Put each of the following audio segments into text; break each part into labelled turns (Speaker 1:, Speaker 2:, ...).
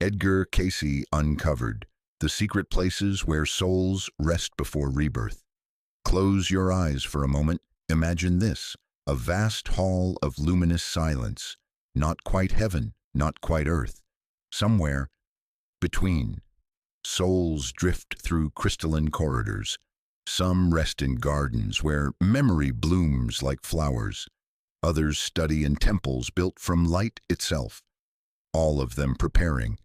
Speaker 1: Edgar Cayce Uncovered, the secret places where souls rest before rebirth. Close your eyes for a moment. Imagine this, a vast hall of luminous silence, not quite heaven, not quite earth. Somewhere between, souls drift through crystalline corridors. Some rest in gardens where memory blooms like flowers. Others study in temples built from light itself. All of them preparing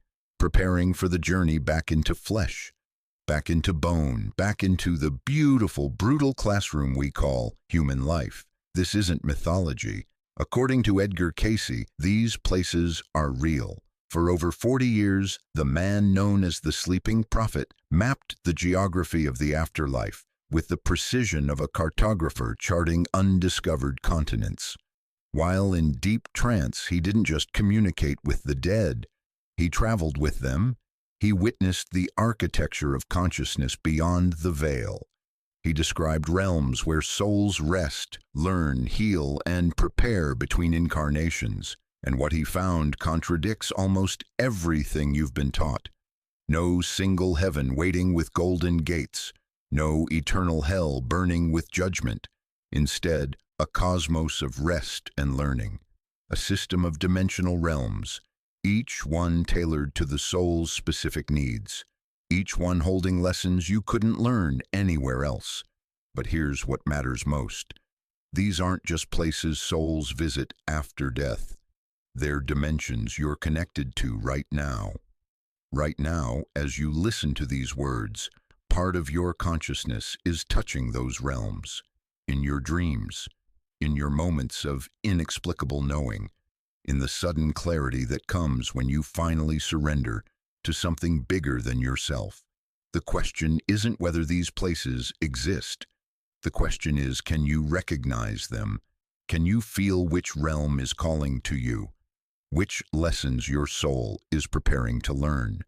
Speaker 1: for the journey back into flesh, back into bone, back into the beautiful, brutal classroom we call human life. This isn't mythology. According to Edgar Cayce, these places are real. For over 40 years, the man known as the Sleeping Prophet mapped the geography of the afterlife with the precision of a cartographer charting undiscovered continents. While in deep trance, he didn't just communicate with the dead. He traveled with them. He witnessed the architecture of consciousness beyond the veil. He described realms where souls rest, learn, heal, and prepare between incarnations. And what he found contradicts almost everything you've been taught. No single heaven waiting with golden gates. No eternal hell burning with judgment. Instead, a cosmos of rest and learning. A system of dimensional realms, each one tailored to the soul's specific needs. Each one holding lessons you couldn't learn anywhere else. But here's what matters most. These aren't just places souls visit after death. They're dimensions you're connected to right now. Right now, as you listen to these words, part of your consciousness is touching those realms. In your dreams, in your moments of inexplicable knowing, in the sudden clarity that comes when you finally surrender to something bigger than yourself. The question isn't whether these places exist. The question is, can you recognize them? Can you feel which realm is calling to you? Which lessons your soul is preparing to learn?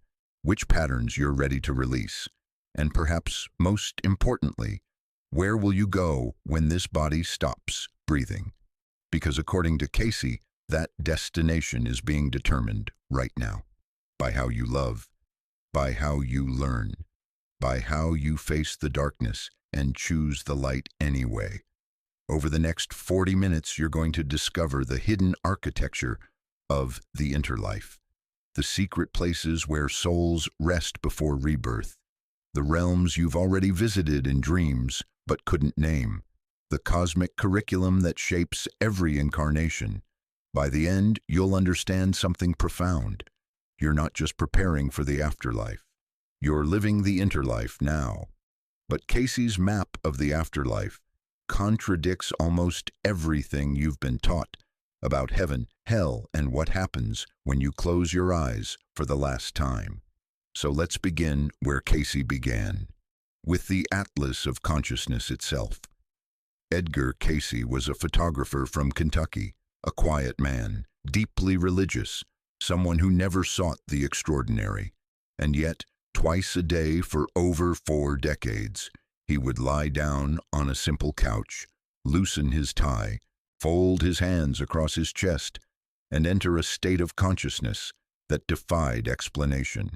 Speaker 1: Which patterns you're ready to release? And perhaps most importantly, where will you go when this body stops breathing? Because according to Cayce, that destination is being determined right now. By how you love, by how you learn, by how you face the darkness and choose the light anyway. Over the next 40 minutes, you're going to discover the hidden architecture of the interlife, the secret places where souls rest before rebirth, the realms you've already visited in dreams but couldn't name, the cosmic curriculum that shapes every incarnation. By the end, you'll understand something profound. You're not just preparing for the afterlife. You're living the interlife now. But Cayce's map of the afterlife contradicts almost everything you've been taught about heaven, hell, and what happens when you close your eyes for the last time. So let's begin where Cayce began, with the Atlas of Consciousness itself. Edgar Cayce was a photographer from Kentucky, a quiet man, deeply religious, someone who never sought the extraordinary. And yet, twice a day for over 4 decades, he would lie down on a simple couch, loosen his tie, fold his hands across his chest, and enter a state of consciousness that defied explanation.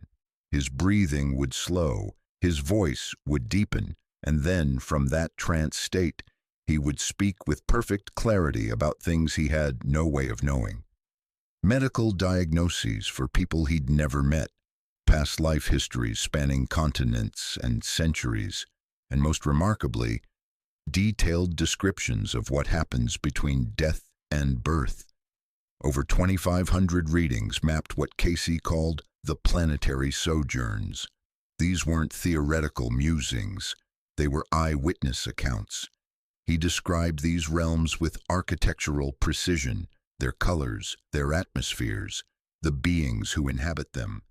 Speaker 1: His breathing would slow, his voice would deepen, and then from that trance state, he would speak with perfect clarity about things he had no way of knowing. Medical diagnoses for people he'd never met, past life histories spanning continents and centuries, and most remarkably, detailed descriptions of what happens between death and birth. Over 2,500 readings mapped what Cayce called the planetary sojourns. These weren't theoretical musings, they were eyewitness accounts. He described these realms with architectural precision, their colors, their atmospheres, the beings who inhabit them,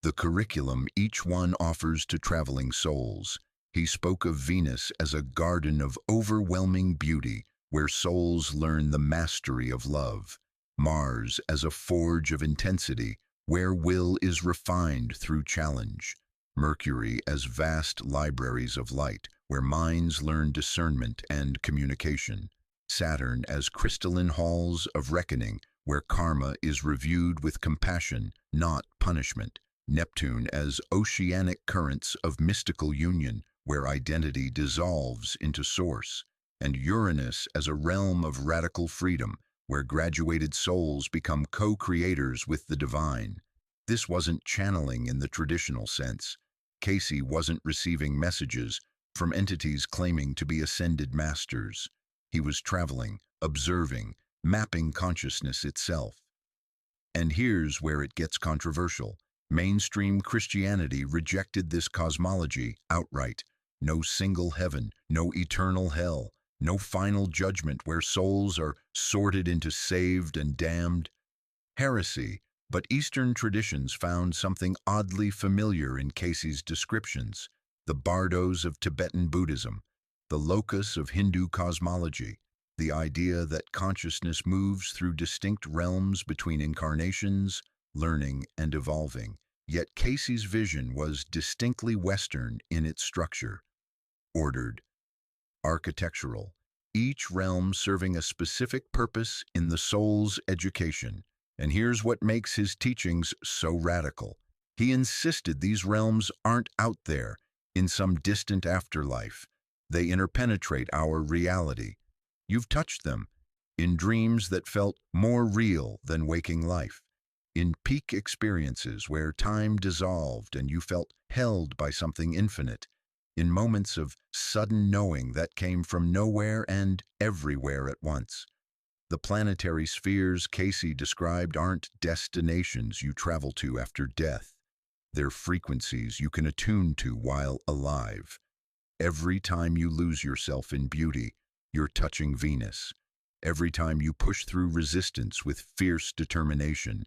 Speaker 1: the curriculum each one offers to traveling souls. He spoke of Venus as a garden of overwhelming beauty where souls learn the mastery of love, Mars as a forge of intensity where will is refined through challenge, Mercury as vast libraries of light where minds learn discernment and communication, Saturn as crystalline halls of reckoning where karma is reviewed with compassion, not punishment, Neptune as oceanic currents of mystical union where identity dissolves into source, and Uranus as a realm of radical freedom where graduated souls become co-creators with the divine. This wasn't channeling in the traditional sense. Cayce wasn't receiving messages from entities claiming to be ascended masters. He was traveling, observing, mapping consciousness itself. And here's where it gets controversial. Mainstream Christianity rejected this cosmology outright. No single heaven, no eternal hell, no final judgment where souls are sorted into saved and damned. Heresy, but Eastern traditions found something oddly familiar in Cayce's descriptions. The bardos of Tibetan Buddhism, the locus of Hindu cosmology, the idea that consciousness moves through distinct realms between incarnations, learning, and evolving. Yet Cayce's vision was distinctly Western in its structure. Ordered, architectural, each realm serving a specific purpose in the soul's education. And here's what makes his teachings so radical. He insisted these realms aren't out there in some distant afterlife. They interpenetrate our reality. You've touched them in dreams that felt more real than waking life, in peak experiences where time dissolved and you felt held by something infinite, in moments of sudden knowing that came from nowhere and everywhere at once. The planetary spheres Cayce described aren't destinations you travel to after death. They're frequencies you can attune to while alive. Every time you lose yourself in beauty, you're touching Venus. Every time you push through resistance with fierce determination,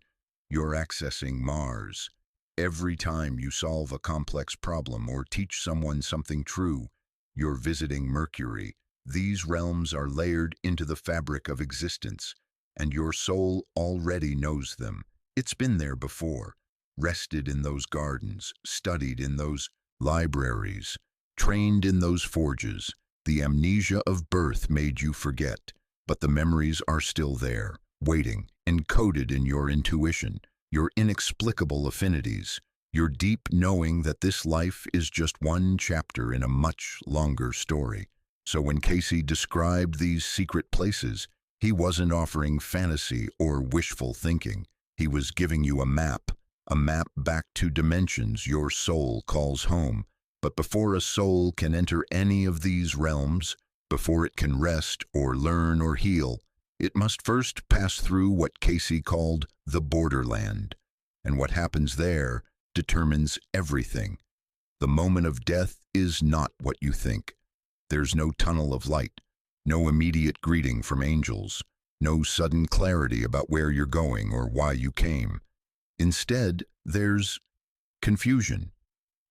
Speaker 1: you're accessing Mars. Every time you solve a complex problem or teach someone something true, you're visiting Mercury. These realms are layered into the fabric of existence, and your soul already knows them. It's been there before, rested in those gardens, studied in those libraries, trained in those forges. The amnesia of birth made you forget, but the memories are still there, waiting, encoded in your intuition, your inexplicable affinities, your deep knowing that this life is just one chapter in a much longer story. So when Cayce described these secret places, he wasn't offering fantasy or wishful thinking. He was giving you a map back to dimensions your soul calls home. But before a soul can enter any of these realms, before it can rest or learn or heal, it must first pass through what Cayce called the borderland. And what happens there determines everything. The moment of death is not what you think. There's no tunnel of light, no immediate greeting from angels, no sudden clarity about where you're going or why you came. Instead, there's confusion.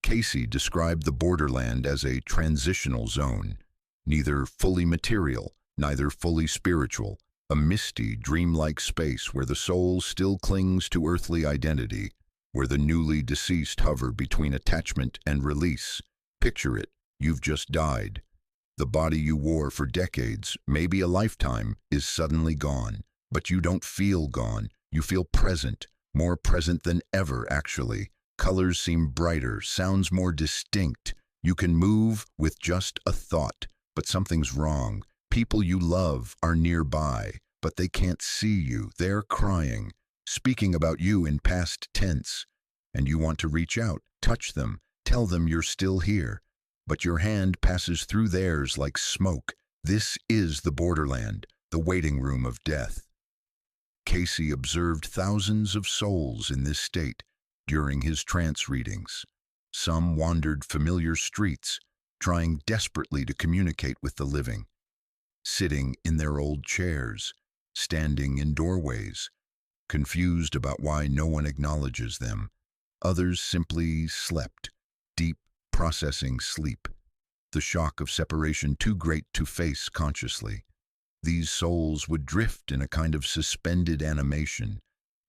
Speaker 1: Cayce described the borderland as a transitional zone, neither fully material, neither fully spiritual, a misty, dreamlike space where the soul still clings to earthly identity, where the newly deceased hover between attachment and release. Picture it, you've just died. The body you wore for decades, maybe a lifetime, is suddenly gone. But you don't feel gone, you feel present, more present than ever actually. Colors seem brighter, sounds more distinct. You can move with just a thought, but something's wrong. People you love are nearby, but they can't see you. They're crying, speaking about you in past tense. And you want to reach out, touch them, tell them you're still here. But your hand passes through theirs like smoke. This is the borderland, the waiting room of death. Cayce observed thousands of souls in this state during his trance readings. Some wandered familiar streets, trying desperately to communicate with the living, sitting in their old chairs, standing in doorways, confused about why no one acknowledges them. Others simply slept, deep, processing sleep, the shock of separation too great to face consciously. These souls would drift in a kind of suspended animation,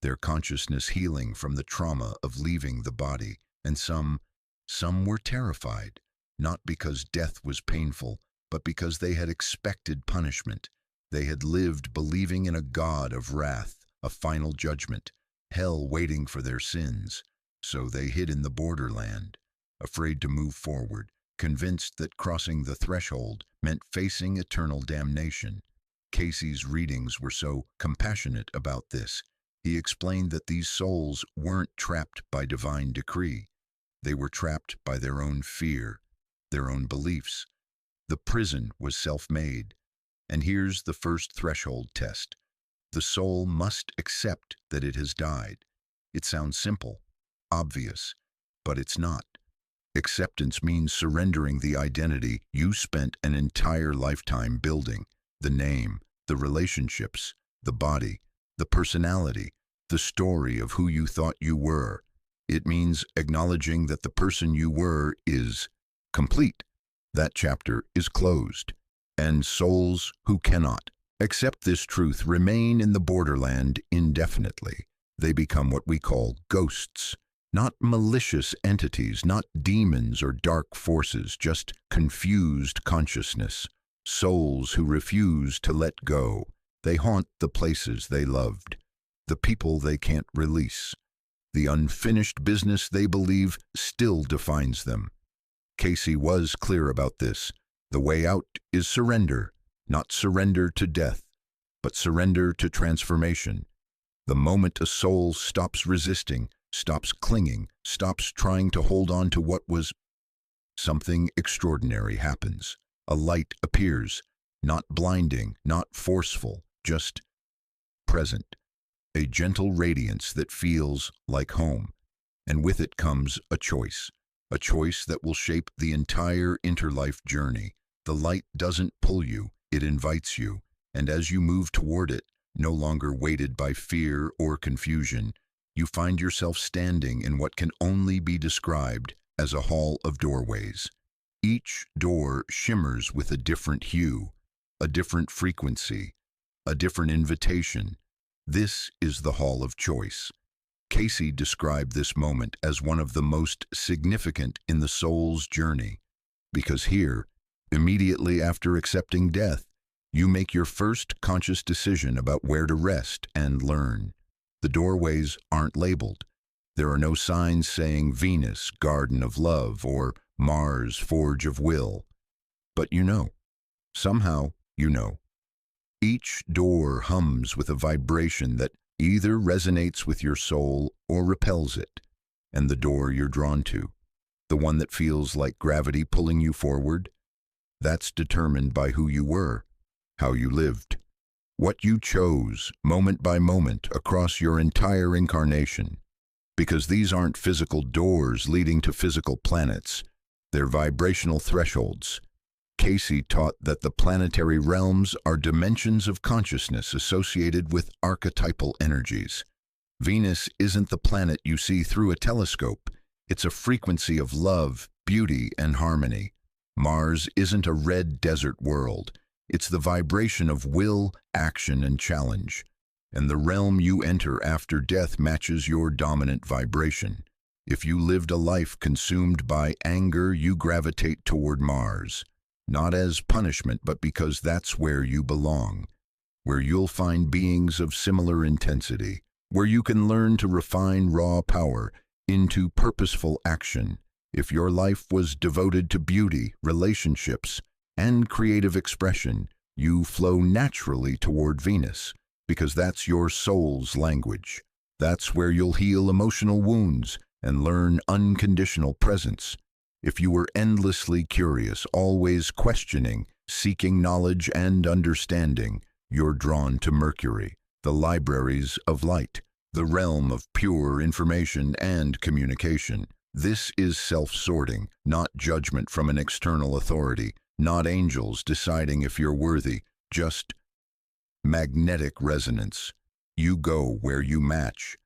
Speaker 1: their consciousness healing from the trauma of leaving the body, and some were terrified, not because death was painful, but because they had expected punishment. They had lived believing in a God of wrath, a final judgment, hell waiting for their sins. So they hid in the borderland, afraid to move forward, convinced that crossing the threshold meant facing eternal damnation. Cayce's readings were so compassionate about this. He explained that these souls weren't trapped by divine decree. They were trapped by their own fear, their own beliefs. The prison was self-made. And here's the first threshold test. The soul must accept that it has died. It sounds simple, obvious, but it's not. Acceptance means surrendering the identity you spent an entire lifetime building, the name, the relationships, the body, the personality, the story of who you thought you were. It means acknowledging that the person you were is complete. That chapter is closed. And souls who cannot accept this truth remain in the borderland indefinitely. They become what we call ghosts, not malicious entities, not demons or dark forces, just confused consciousness, souls who refuse to let go. They haunt the places they loved, the people they can't release. The unfinished business they believe still defines them. Cayce was clear about this. The way out is surrender, not surrender to death, but surrender to transformation. The moment a soul stops resisting, stops clinging, stops trying to hold on to what was, something extraordinary happens. A light appears, not blinding, not forceful, just present. A gentle radiance that feels like home. And with it comes a choice that will shape the entire interlife journey. The light doesn't pull you, it invites you, and as you move toward it, no longer weighted by fear or confusion, you find yourself standing in what can only be described as a hall of doorways. Each door shimmers with a different hue, a different frequency, a different invitation. This is the Hall of Choice. Cayce described this moment as one of the most significant in the soul's journey, because here, immediately after accepting death, you make your first conscious decision about where to rest and learn. The doorways aren't labeled. There are no signs saying Venus, Garden of Love, or Mars, Forge of Will. But you know. Somehow, you know. Each door hums with a vibration that either resonates with your soul or repels it. And the door you're drawn to, the one that feels like gravity pulling you forward, that's determined by who you were, how you lived, what you chose moment by moment across your entire incarnation. Because these aren't physical doors leading to physical planets, they're vibrational thresholds. Cayce taught that the planetary realms are dimensions of consciousness associated with archetypal energies. Venus isn't the planet you see through a telescope. It's a frequency of love, beauty, and harmony. Mars isn't a red desert world. It's the vibration of will, action, and challenge. And the realm you enter after death matches your dominant vibration. If you lived a life consumed by anger, you gravitate toward Mars. Not as punishment, but because that's where you belong. Where you'll find beings of similar intensity. Where you can learn to refine raw power into purposeful action. If your life was devoted to beauty, relationships, and creative expression, you flow naturally toward Venus, because that's your soul's language. That's where you'll heal emotional wounds and learn unconditional presence. If you were endlessly curious, always questioning, seeking knowledge and understanding, you're drawn to Mercury, the libraries of light, the realm of pure information and communication. This is self-sorting, not judgment from an external authority, not angels deciding if you're worthy, just magnetic resonance. You go where you match.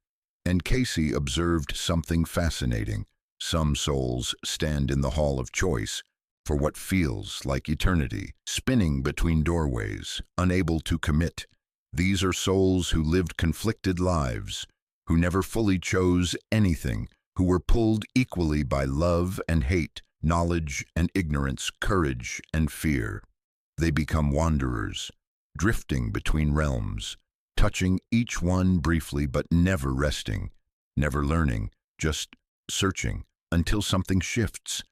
Speaker 1: And Cayce observed something fascinating. Some souls stand in the Hall of Choice for what feels like eternity, spinning between doorways, unable to commit. These are souls who lived conflicted lives, who never fully chose anything, who were pulled equally by love and hate, knowledge and ignorance, courage and fear. They become wanderers, drifting between realms, touching each one briefly but never resting, never learning, just searching, until something shifts,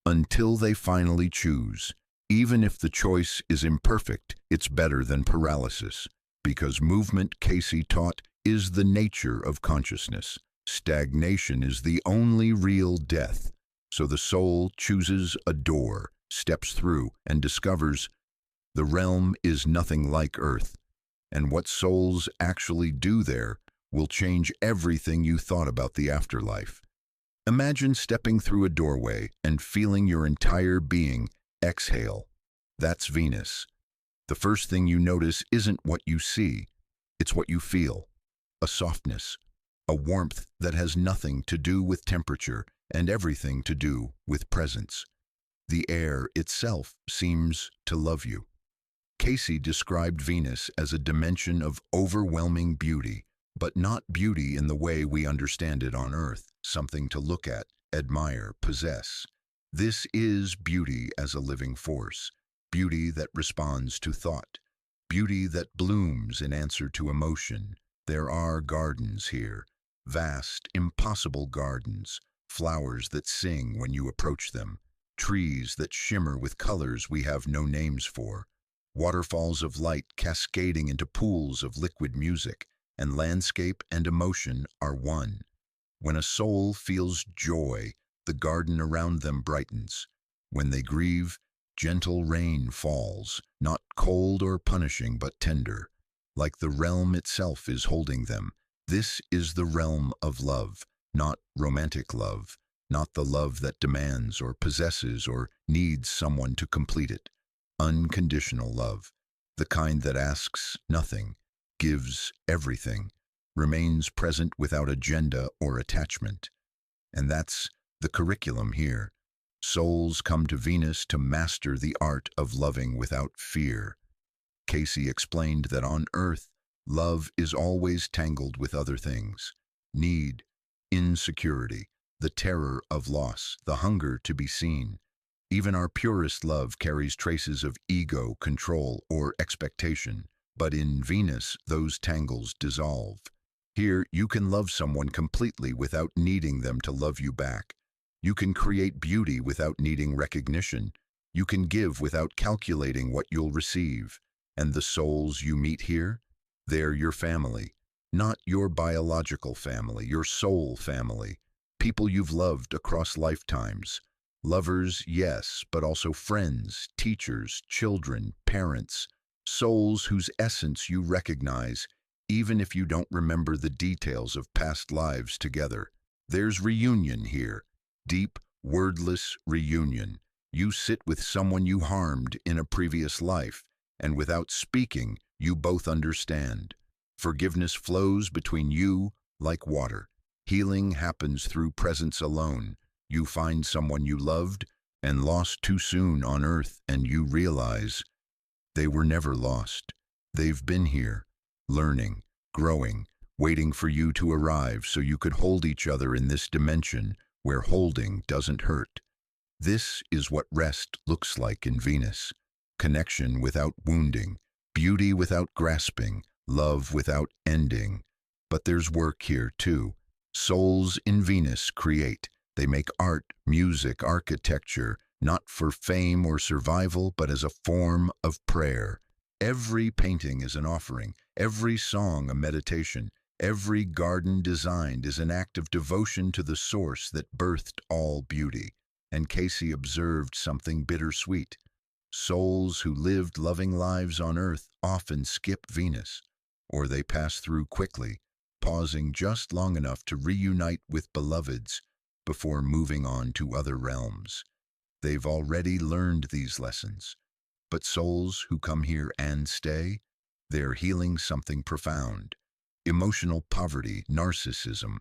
Speaker 1: until they finally choose. Even if the choice is imperfect, it's better than paralysis, because movement, Cayce taught, is the nature of consciousness. Stagnation is the only real death. So the soul chooses a door, steps through, and discovers the realm is nothing like Earth. And what souls actually do there will change everything you thought about the afterlife. Imagine stepping through a doorway and feeling your entire being exhale. That's Venus. The first thing you notice isn't what you see, it's what you feel. A softness, a warmth that has nothing to do with temperature and everything to do with presence. The air itself seems to love you. Cayce described Venus as a dimension of overwhelming beauty, but not beauty in the way we understand it on Earth, something to look at, admire, possess. This is beauty as a living force, beauty that responds to thought, beauty that blooms in answer to emotion. There are gardens here, vast, impossible gardens, flowers that sing when you approach them, trees that shimmer with colors we have no names for, waterfalls of light cascading into pools of liquid music, and landscape and emotion are one. When a soul feels joy, the garden around them brightens. When they grieve, gentle rain falls, not cold or punishing but tender, like the realm itself is holding them. This is the realm of love, not romantic love, not the love that demands or possesses or needs someone to complete it. Unconditional love, the kind that asks nothing, gives everything, remains present without agenda or attachment. And that's the curriculum here. Souls come to Venus to master the art of loving without fear. Cayce explained that on Earth, love is always tangled with other things: need, insecurity, the terror of loss, the hunger to be seen. Even our purest love carries traces of ego, control, or expectation. But in Venus, those tangles dissolve. Here, you can love someone completely without needing them to love you back. You can create beauty without needing recognition. You can give without calculating what you'll receive. And the souls you meet here, they're your family. Not your biological family, your soul family. People you've loved across lifetimes. Lovers, yes, but also friends, teachers, children, parents. Souls whose essence you recognize, even if you don't remember the details of past lives together. There's reunion here. Deep, wordless reunion. You sit with someone you harmed in a previous life, and without speaking, you both understand. Forgiveness flows between you like water. Healing happens through presence alone. You find someone you loved and lost too soon on Earth, and you realize they were never lost. They've been here, learning, growing, waiting for you to arrive so you could hold each other in this dimension where holding doesn't hurt. This is what rest looks like in Venus. Connection without wounding, beauty without grasping, love without ending. But there's work here too. Souls in Venus create. They make art, music, architecture, not for fame or survival, but as a form of prayer. Every painting is an offering, every song a meditation, every garden designed is an act of devotion to the source that birthed all beauty. And Cayce observed something bittersweet. Souls who lived loving lives on Earth often skip Venus, or they pass through quickly, pausing just long enough to reunite with beloveds before moving on to other realms. They've already learned these lessons. But souls who come here and stay, they're healing something profound. Emotional poverty, narcissism,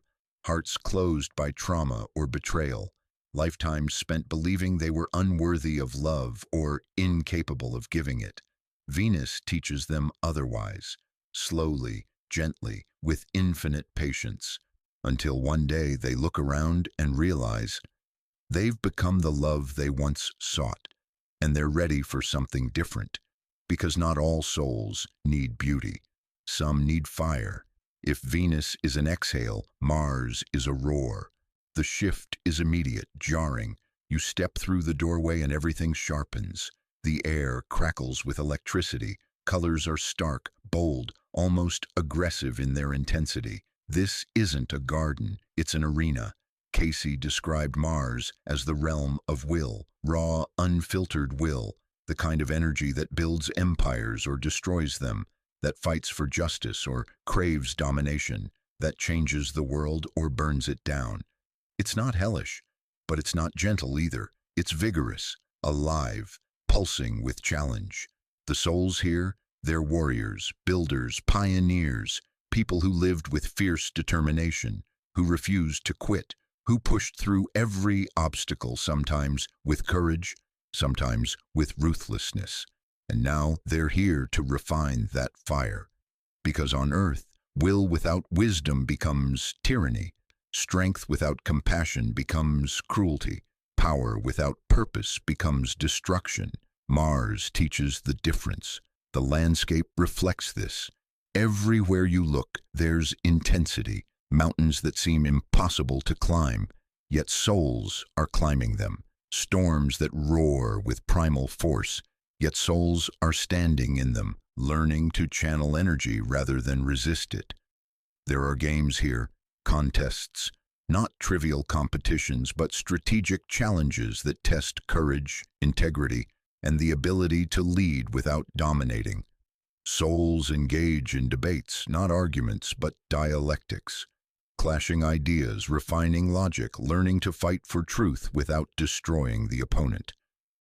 Speaker 1: hearts closed by trauma or betrayal, lifetimes spent believing they were unworthy of love or incapable of giving it. Venus teaches them otherwise, slowly, gently, with infinite patience, until one day they look around and realize they've become the love they once sought, and they're ready for something different, because not all souls need beauty. Some need fire. If Venus is an exhale, Mars is a roar. The shift is immediate, jarring. You step through the doorway and everything sharpens. The air crackles with electricity. Colors are stark, bold, almost aggressive in their intensity. This isn't a garden, it's an arena. Cayce described Mars as the realm of will, raw, unfiltered will, the kind of energy that builds empires or destroys them, that fights for justice or craves domination, that changes the world or burns it down. It's not hellish, but it's not gentle either. It's vigorous, alive, pulsing with challenge. The souls here, they're warriors, builders, pioneers, people who lived with fierce determination, who refused to quit, who pushed through every obstacle, sometimes with courage, sometimes with ruthlessness. And now they're here to refine that fire. Because on earth, will without wisdom becomes tyranny. Strength without compassion becomes cruelty. Power without purpose becomes destruction. Mars teaches the difference. The landscape reflects this. Everywhere you look, there's intensity, mountains that seem impossible to climb, yet souls are climbing them. Storms that roar with primal force, yet souls are standing in them, learning to channel energy rather than resist it. There are games here, contests, not trivial competitions, but strategic challenges that test courage, integrity, and the ability to lead without dominating. Souls engage in debates, not arguments, but dialectics. Clashing ideas, refining logic, learning to fight for truth without destroying the opponent.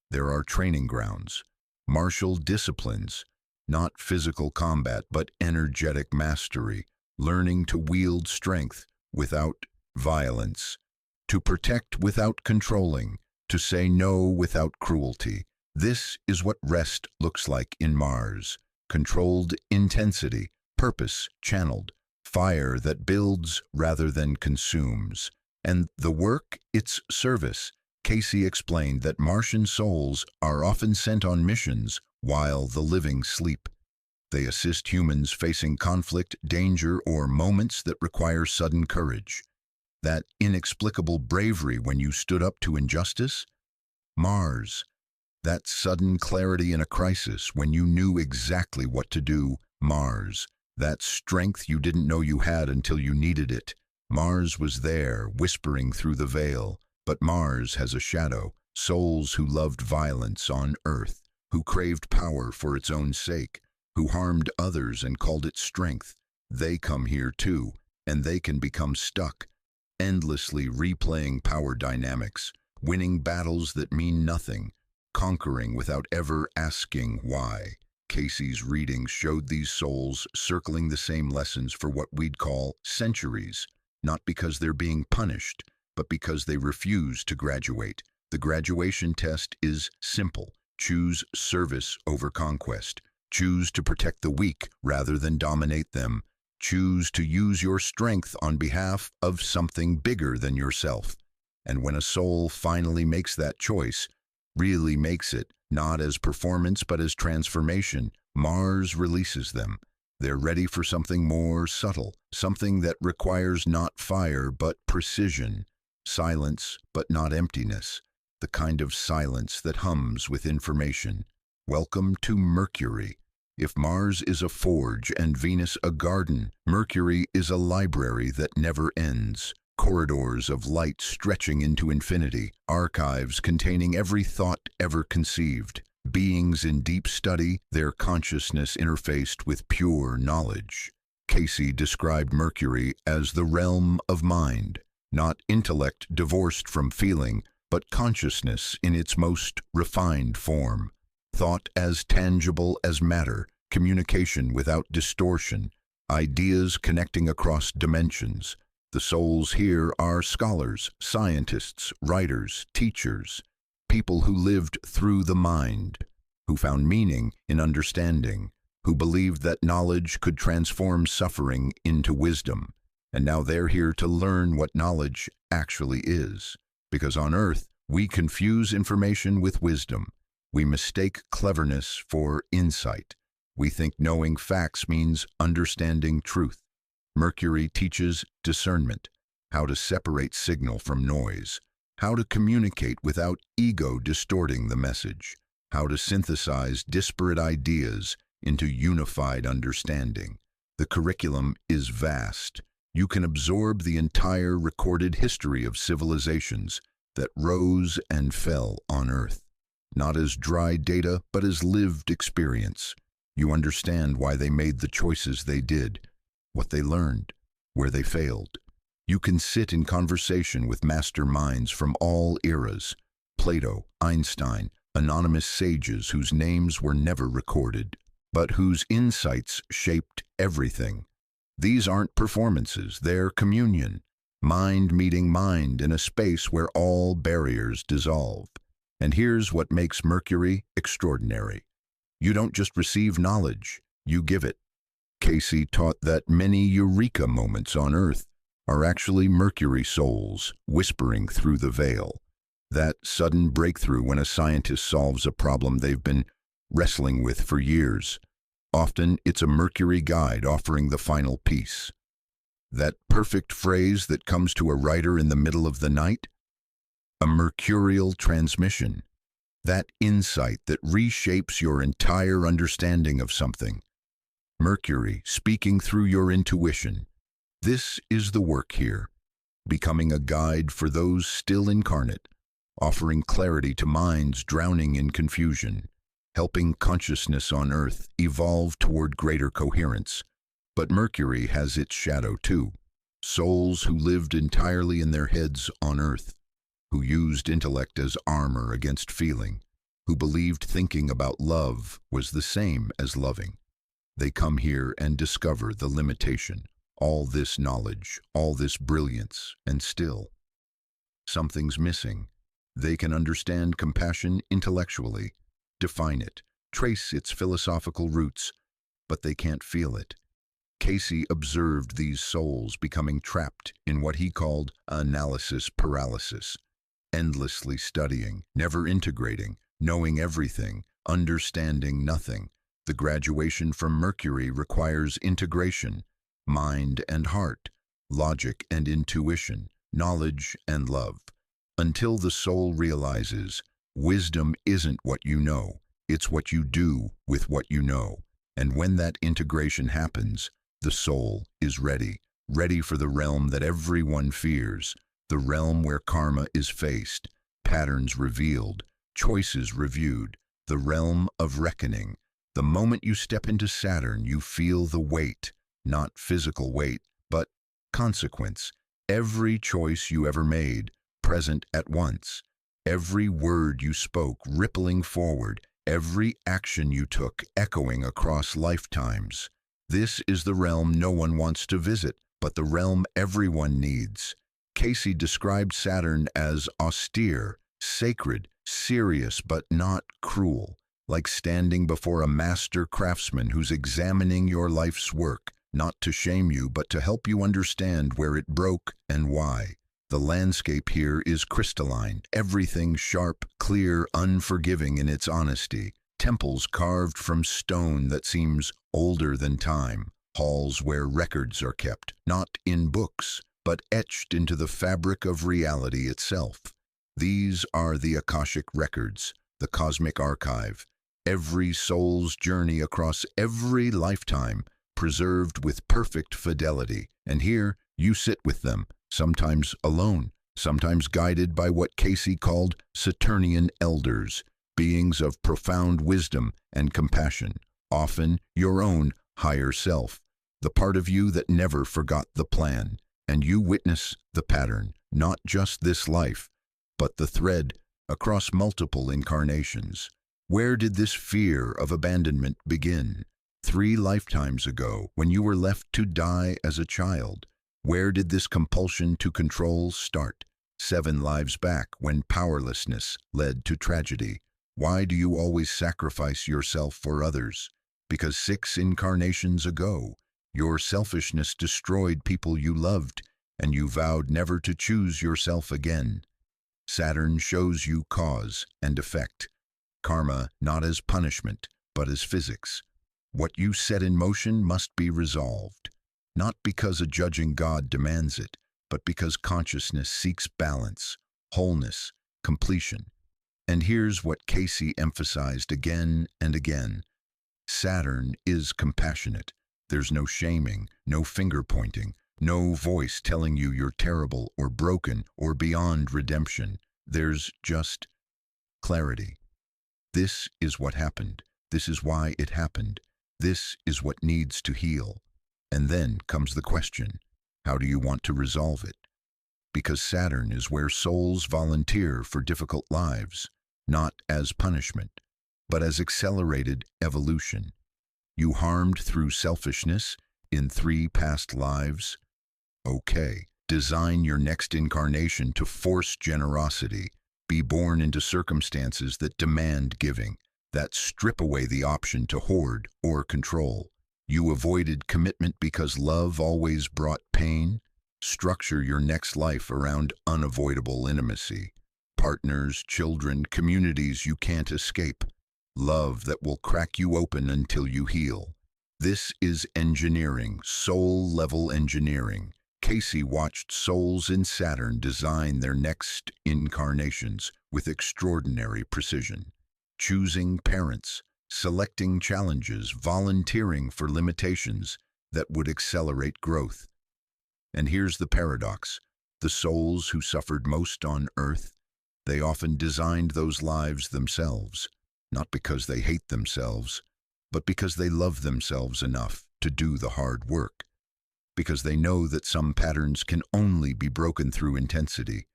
Speaker 1: There are training grounds, martial disciplines, not physical combat, but energetic mastery, learning to wield strength without violence, to protect without controlling, to say no without cruelty. This is what rest looks like in Mars. Controlled intensity, purpose channeled, fire that builds rather than consumes. And the work, its service. Cayce explained that Martian souls are often sent on missions while the living sleep. They assist humans facing conflict, danger, or moments that require sudden courage. That inexplicable bravery when you stood up to injustice? Mars. That sudden clarity in a crisis when you knew exactly what to do? Mars. That strength you didn't know you had until you needed it? Mars was there, whispering through the veil. But Mars has a shadow, souls who loved violence on Earth, who craved power for its own sake, who harmed others and called it strength. They come here too, and they can become stuck, endlessly replaying power dynamics, winning battles that mean nothing, conquering without ever asking why. Cayce's readings showed these souls circling the same lessons for what we'd call centuries, not because they're being punished, but because they refuse to graduate. The graduation test is simple. Choose service over conquest. Choose to protect the weak rather than dominate them. Choose to use your strength on behalf of something bigger than yourself. And when a soul finally makes that choice, really makes it, not as performance but as transformation, Mars releases them. They're ready for something more subtle, something that requires not fire but precision, silence but not emptiness, the kind of silence that hums with information. Welcome to Mercury. If Mars is a forge and Venus a garden, Mercury is a library that never ends. Corridors of light stretching into infinity, archives containing every thought ever conceived, beings in deep study, their consciousness interfaced with pure knowledge. Cayce described Mercury as the realm of mind, not intellect divorced from feeling, but consciousness in its most refined form. Thought as tangible as matter, communication without distortion, ideas connecting across dimensions. The souls here are scholars, scientists, writers, teachers, people who lived through the mind, who found meaning in understanding, who believed that knowledge could transform suffering into wisdom. And now they're here to learn what knowledge actually is. Because on Earth, we confuse information with wisdom. We mistake cleverness for insight. We think knowing facts means understanding truth. Mercury teaches discernment, how to separate signal from noise, how to communicate without ego distorting the message, how to synthesize disparate ideas into unified understanding. The curriculum is vast. You can absorb the entire recorded history of civilizations that rose and fell on Earth, not as dry data, but as lived experience. You understand why they made the choices they did, what they learned, where they failed. You can sit in conversation with master minds from all eras, Plato, Einstein, anonymous sages whose names were never recorded, but whose insights shaped everything. These aren't performances, they're communion, mind meeting mind in a space where all barriers dissolve. And here's what makes Mercury extraordinary. You don't just receive knowledge, you give it. Cayce taught that many eureka moments on Earth are actually Mercury souls whispering through the veil. That sudden breakthrough when a scientist solves a problem they've been wrestling with for years. Often it's a Mercury guide offering the final piece. That perfect phrase that comes to a writer in the middle of the night? A mercurial transmission. That insight that reshapes your entire understanding of something. Mercury speaking through your intuition. This is the work here, becoming a guide for those still incarnate, offering clarity to minds drowning in confusion, helping consciousness on Earth evolve toward greater coherence. But Mercury has its shadow too. Souls who lived entirely in their heads on Earth, who used intellect as armor against feeling, who believed thinking about love was the same as loving. They come here and discover the limitation. All this knowledge, all this brilliance, and still, something's missing. They can understand compassion intellectually, define it, trace its philosophical roots, but they can't feel it. Cayce observed these souls becoming trapped in what he called analysis paralysis, endlessly studying, never integrating, knowing everything, understanding nothing. The graduation from Mercury requires integration, mind and heart, logic and intuition, knowledge and love. Until the soul realizes, wisdom isn't what you know, it's what you do with what you know. And when that integration happens, the soul is ready for the realm that everyone fears, the realm where karma is faced, patterns revealed, choices reviewed, the realm of reckoning. The moment you step into Saturn, you feel the weight, not physical weight, but consequence. Every choice you ever made, present at once. Every word you spoke, rippling forward. Every action you took, echoing across lifetimes. This is the realm no one wants to visit, but the realm everyone needs. Cayce described Saturn as austere, sacred, serious, but not cruel, like standing before a master craftsman who's examining your life's work, not to shame you, but to help you understand where it broke and why. The landscape here is crystalline, everything sharp, clear, unforgiving in its honesty. Temples carved from stone that seems older than time. Halls where records are kept, not in books, but etched into the fabric of reality itself. These are the Akashic Records, the cosmic archive. Every soul's journey across every lifetime, preserved with perfect fidelity. And here you sit with them, sometimes alone, sometimes guided by what Cayce called Saturnian elders, beings of profound wisdom and compassion, often your own higher self, the part of you that never forgot the plan. And you witness the pattern, not just this life, but the thread across multiple incarnations. Where did this fear of abandonment begin? 3 lifetimes ago, when you were left to die as a child. Where did this compulsion to control start? 7 lives back, when powerlessness led to tragedy. Why do you always sacrifice yourself for others? Because 6 incarnations ago, your selfishness destroyed people you loved, and you vowed never to choose yourself again. Saturn shows you cause and effect. Karma not as punishment, but as physics. What you set in motion must be resolved, not because a judging God demands it, but because consciousness seeks balance, wholeness, completion. And here's what Cayce emphasized again and again. Saturn is compassionate. There's no shaming, no finger pointing, no voice telling you you're terrible or broken or beyond redemption. There's just clarity. This is what happened. This is why it happened. This is what needs to heal. And then comes the question, how do you want to resolve it? Because Saturn is where souls volunteer for difficult lives, not as punishment, but as accelerated evolution. You harmed through selfishness in 3 past lives? Okay, design your next incarnation to force generosity. Be born into circumstances that demand giving, that strip away the option to hoard or control. You avoided commitment because love always brought pain? Structure your next life around unavoidable intimacy. Partners, children, communities you can't escape. Love that will crack you open until you heal. This is engineering, soul-level engineering. Cayce watched souls in Saturn design their next incarnations with extraordinary precision. Choosing parents, selecting challenges, volunteering for limitations that would accelerate growth. And here's the paradox. The souls who suffered most on Earth, they often designed those lives themselves, not because they hate themselves, but because they love themselves enough to do the hard work. Because they know that some patterns can only be broken through intensity.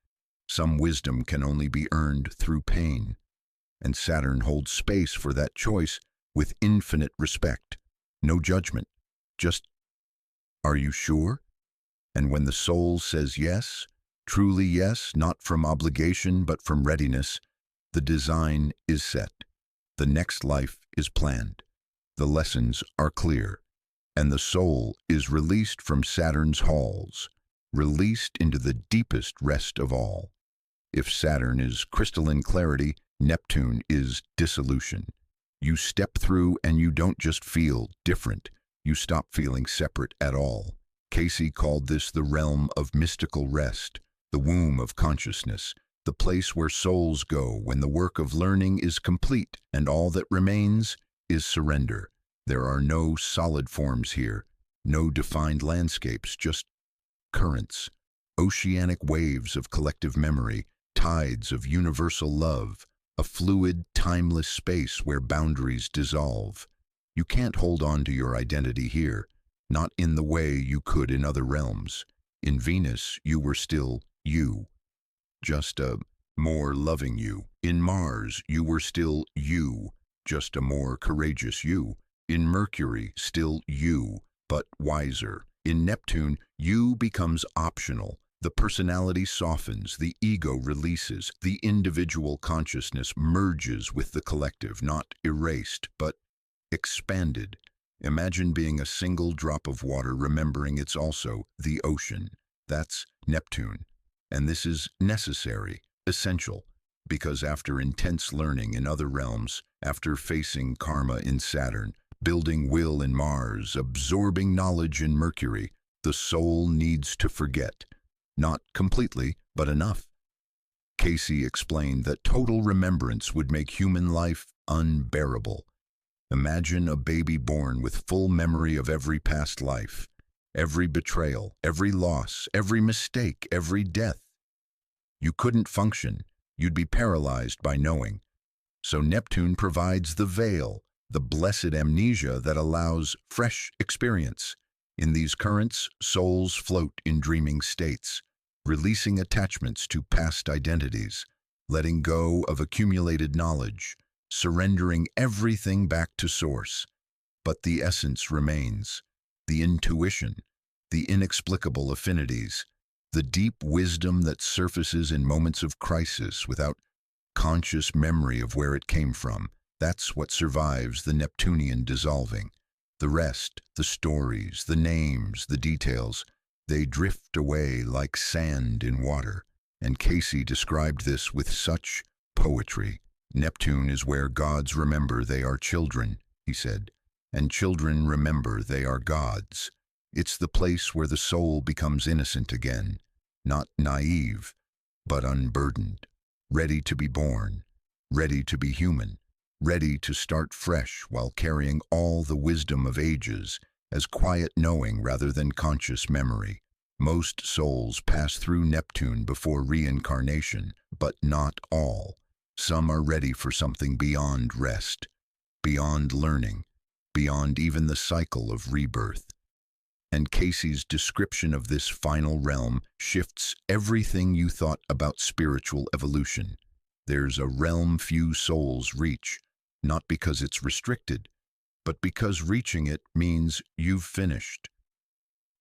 Speaker 1: Some wisdom can only be earned through pain. And Saturn holds space for that choice with infinite respect. No judgment. Just, are you sure? And when the soul says yes, truly yes, not from obligation but from readiness, the design is set. The next life is planned. The lessons are clear. And the soul is released from Saturn's halls, released into the deepest rest of all. If Saturn is crystalline clarity, Neptune is dissolution. You step through and you don't just feel different, you stop feeling separate at all. Cayce called this the realm of mystical rest, the womb of consciousness, the place where souls go when the work of learning is complete and all that remains is surrender. There are no solid forms here, no defined landscapes, just currents, oceanic waves of collective memory, tides of universal love, a fluid, timeless space where boundaries dissolve. You can't hold on to your identity here, not in the way you could in other realms. In Venus, you were still you, just a more loving you. In Mars, you were still you, just a more courageous you. In Mercury, still you, but wiser. In Neptune, you becomes optional. The personality softens, the ego releases, the individual consciousness merges with the collective, not erased, but expanded. Imagine being a single drop of water, remembering it's also the ocean. That's Neptune. And this is necessary, essential, because after intense learning in other realms, after facing karma in Saturn, building will in Mars, absorbing knowledge in Mercury, the soul needs to forget. Not completely, but enough. Cayce explained that total remembrance would make human life unbearable. Imagine a baby born with full memory of every past life, every betrayal, every loss, every mistake, every death. You couldn't function. You'd be paralyzed by knowing. So Neptune provides the veil, the blessed amnesia that allows fresh experience. In these currents, souls float in dreaming states, releasing attachments to past identities, letting go of accumulated knowledge, surrendering everything back to source. But the essence remains, the intuition, the inexplicable affinities, the deep wisdom that surfaces in moments of crisis without conscious memory of where it came from. That's what survives the Neptunian dissolving. The rest, the stories, the names, the details, they drift away like sand in water. And Cayce described this with such poetry. Neptune is where gods remember they are children, he said, and children remember they are gods. It's the place where the soul becomes innocent again, not naive, but unburdened, ready to be born, ready to be human, ready to start fresh while carrying all the wisdom of ages as quiet knowing rather than conscious memory. Most souls pass through Neptune before reincarnation, but not all. Some are ready for something beyond rest, beyond learning, beyond even the cycle of rebirth. And Cayce's description of this final realm shifts everything you thought about spiritual evolution. There's a realm few souls reach, not because it's restricted, but because reaching it means you've finished,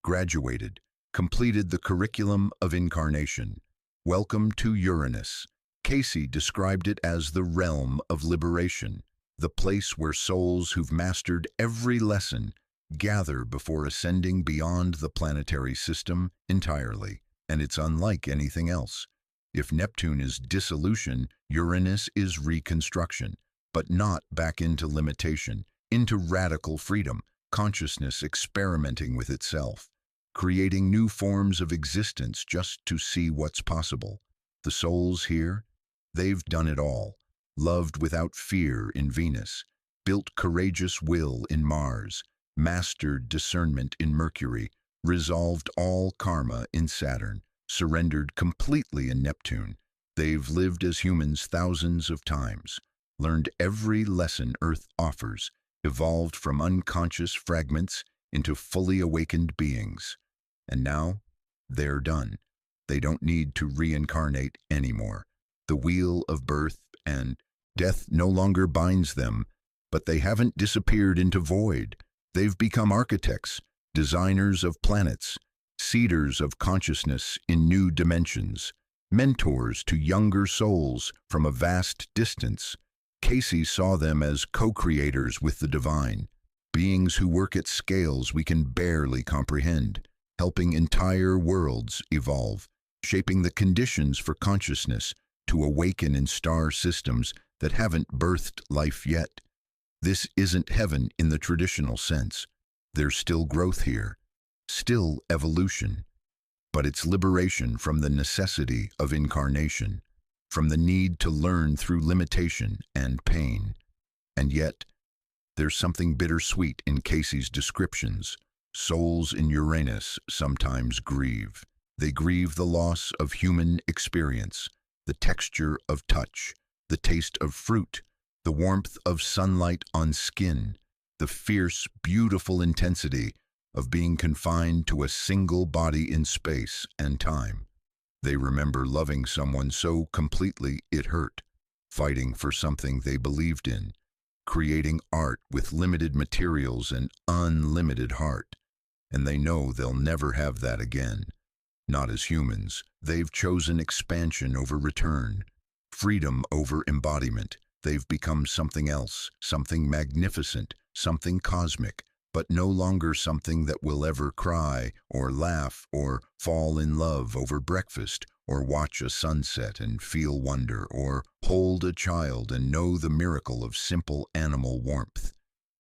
Speaker 1: graduated, completed the curriculum of incarnation. Welcome to Uranus. Cayce described it as the realm of liberation, the place where souls who've mastered every lesson gather before ascending beyond the planetary system entirely. And it's unlike anything else. If Neptune is dissolution, Uranus is reconstruction, but not back into limitation, into radical freedom, consciousness experimenting with itself, creating new forms of existence just to see what's possible. The souls here, they've done it all, loved without fear in Venus, built courageous will in Mars, mastered discernment in Mercury, resolved all karma in Saturn, surrendered completely in Neptune. They've lived as humans thousands of times, learned every lesson Earth offers, evolved from unconscious fragments into fully awakened beings. And now, they're done. They don't need to reincarnate anymore. The wheel of birth and death no longer binds them, but they haven't disappeared into void. They've become architects, designers of planets, seeders of consciousness in new dimensions, mentors to younger souls from a vast distance. Cayce saw them as co-creators with the divine, beings who work at scales we can barely comprehend, helping entire worlds evolve, shaping the conditions for consciousness to awaken in star systems that haven't birthed life yet. This isn't heaven in the traditional sense. There's still growth here, still evolution, but it's liberation from the necessity of incarnation, from the need to learn through limitation and pain. And yet, there's something bittersweet in Cayce's descriptions. Souls in Uranus sometimes grieve. They grieve the loss of human experience, the texture of touch, the taste of fruit, the warmth of sunlight on skin, the fierce, beautiful intensity of being confined to a single body in space and time. They remember loving someone so completely it hurt, fighting for something they believed in, creating art with limited materials and unlimited heart. And they know they'll never have that again. Not as humans. They've chosen expansion over return, freedom over embodiment. They've become something else, something magnificent, something cosmic, but no longer something that will ever cry or laugh or fall in love over breakfast or watch a sunset and feel wonder or hold a child and know the miracle of simple animal warmth.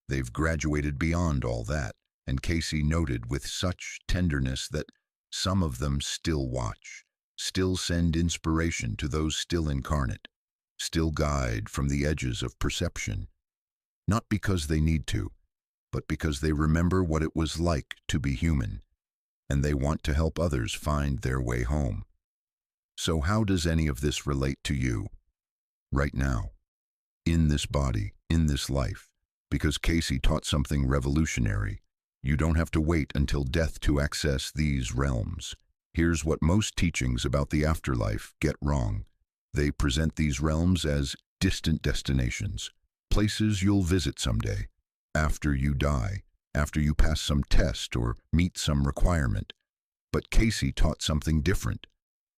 Speaker 1: They've graduated beyond all that, and Cayce noted with such tenderness that some of them still watch, still send inspiration to those still incarnate, still guide from the edges of perception, not because they need to, but because they remember what it was like to be human, and they want to help others find their way home. So how does any of this relate to you, right now, in this body, in this life? Because Cayce taught something revolutionary. You don't have to wait until death to access these realms. Here's what most teachings about the afterlife get wrong. They present these realms as distant destinations, places you'll visit someday, after you die, after you pass some test or meet some requirement. But Cayce taught something different.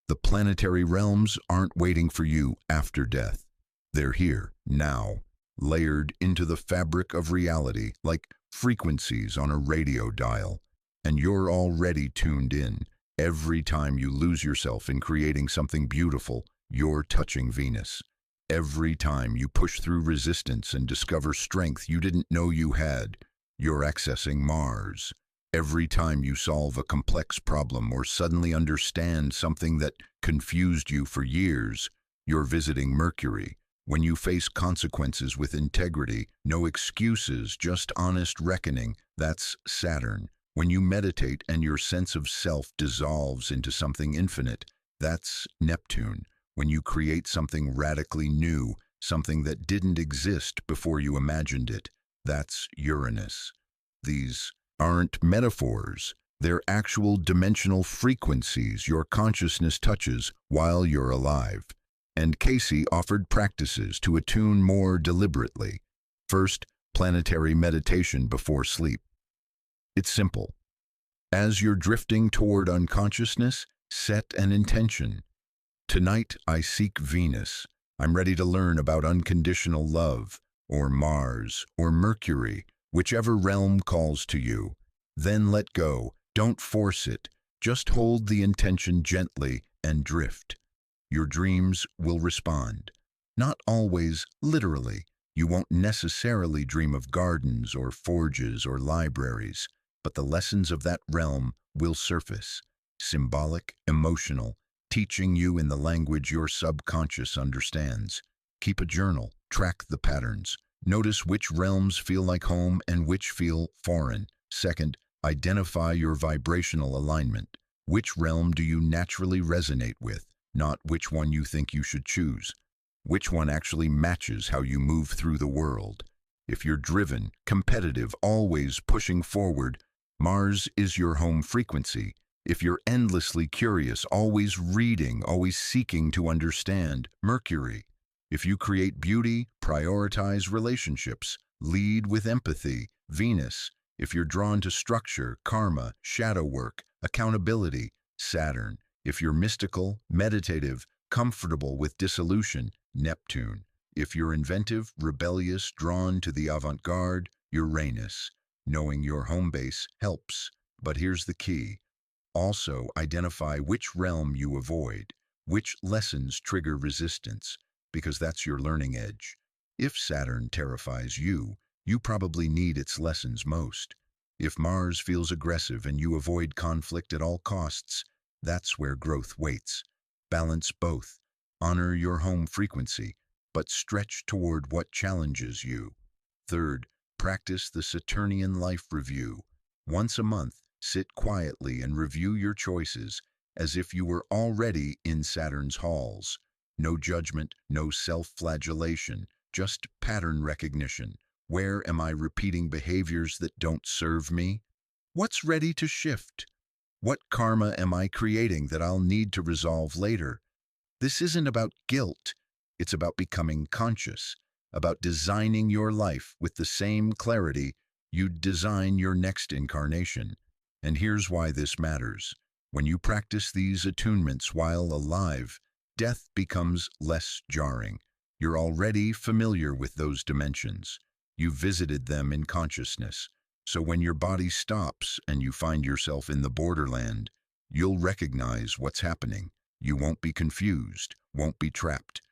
Speaker 1: The planetary realms aren't waiting for you after death. They're here, now, layered into the fabric of reality like frequencies on a radio dial, and you're already tuned in. Every time you lose yourself in creating something beautiful, you're touching Venus. Every time you push through resistance and discover strength you didn't know you had, you're accessing Mars. Every time you solve a complex problem or suddenly understand something that confused you for years, you're visiting Mercury. When you face consequences with integrity, no excuses, just honest reckoning, that's Saturn. When you meditate and your sense of self dissolves into something infinite, that's Neptune. When you create something radically new, something that didn't exist before you imagined it, that's Uranus. These aren't metaphors. They're actual dimensional frequencies your consciousness touches while you're alive. And Cayce offered practices to attune more deliberately. First, planetary meditation before sleep. It's simple. As you're drifting toward unconsciousness, set an intention. Tonight, I seek Venus. I'm ready to learn about unconditional love, or Mars, or Mercury, whichever realm calls to you. Then let go. Don't force it. Just hold the intention gently and drift. Your dreams will respond. Not always literally. You won't necessarily dream of gardens or forges or libraries, but the lessons of that realm will surface. Symbolic, emotional, teaching you in the language your subconscious understands. Keep a journal. Track the patterns. Notice which realms feel like home and which feel foreign. Second, identify your vibrational alignment. Which realm do you naturally resonate with, not which one you think you should choose? Which one actually matches how you move through the world? If you're driven, competitive, always pushing forward, Mars is your home frequency. If you're endlessly curious, always reading, always seeking to understand, Mercury. If you create beauty, prioritize relationships, lead with empathy, Venus. If you're drawn to structure, karma, shadow work, accountability, Saturn. If you're mystical, meditative, comfortable with dissolution, Neptune. If you're inventive, rebellious, drawn to the avant-garde, Uranus. Knowing your home base helps, but here's the key. Also, identify which realm you avoid, which lessons trigger resistance, because that's your learning edge. If Saturn terrifies you, you probably need its lessons most. If Mars feels aggressive and you avoid conflict at all costs, that's where growth waits. Balance both. Honor your home frequency, but stretch toward what challenges you. Third, practice the Saturnian life review. Once a month, sit quietly and review your choices as if you were already in Saturn's halls. No judgment, no self-flagellation, just pattern recognition. Where am I repeating behaviors that don't serve me? What's ready to shift? What karma am I creating that I'll need to resolve later? This isn't about guilt. It's about becoming conscious, about designing your life with the same clarity you'd design your next incarnation. And here's why this matters. When you practice these attunements while alive, death becomes less jarring. You're already familiar with those dimensions. You've visited them in consciousness. So when your body stops and you find yourself in the borderland, you'll recognize what's happening. You won't be confused, won't be trapped.